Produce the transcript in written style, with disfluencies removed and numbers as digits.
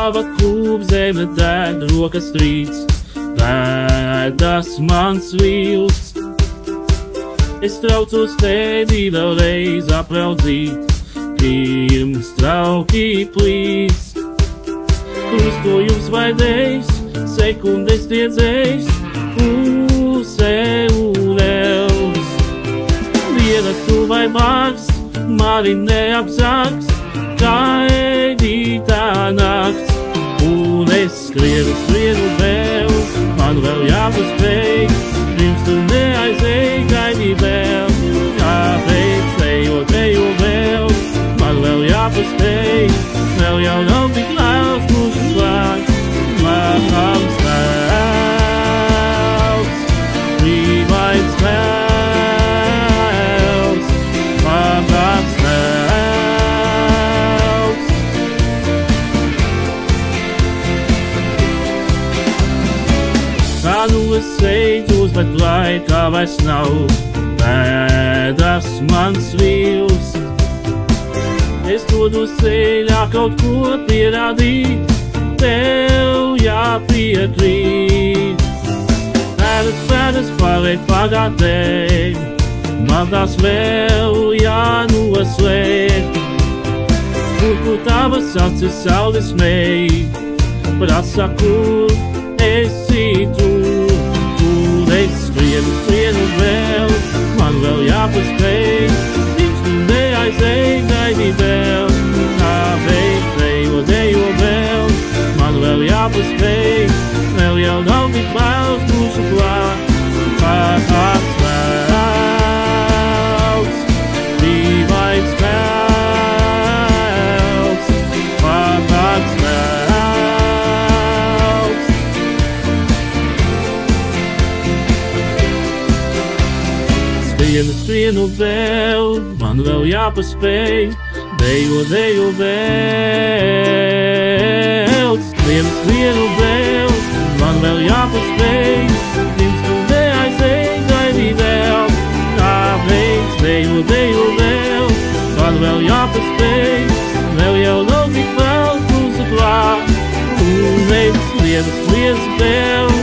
tava kūpzeme dēļ rokas trīc, pēdas mans vīls. Es traucos tevi vēlreiz apraudzīt, pirms trauki plīs. Krustojums vaidējs, sekundes tiedzējs, puse un elvis. Diena tu vai māks, mani neapzāks, gaidītā nakts. Un es skrienu vēl, man vēl jāpaspēj, pirms tu neaizēj, gaidī vēl. Kāpēc tejo vēl, man vēl jāpaspēj, vēl jau nav tik liels mūsu klāt. Labs tēvs, brīvains tēvs, labs tēvs. Kā nu es steidzos, bet laikā vairs nav, pēdas mans vīls. Es dodos ceļā kaut ko pierādīt, tev jāpiekrīt. Pēdas paliek pagātnē, man tās vēl jānoslēg. Kur tavas acis saules mēj, prasa, kur esi tu. Kur es skrienu vēl, man vēl jāpaspēj, pirms tu neaizēj, gaidī vēl. Kāpēc dejo vēl, man vēl jāpaspēj, vēl jau nav tik bails mūsu klāt. Labs tēvs, brīvains tēvs, labs tēvs. Skrienu vēl, man vēl jāpaspēj, dejo vēl. Skrienu vēl, man vēl jāpaspēj, pirms tu neaizēj, gaidī vēl. Kāpēc dejo vēl, man vēl jāpaspēj, vēl jau nav tik vēl mūsu klāt. Un es skrienu vēl.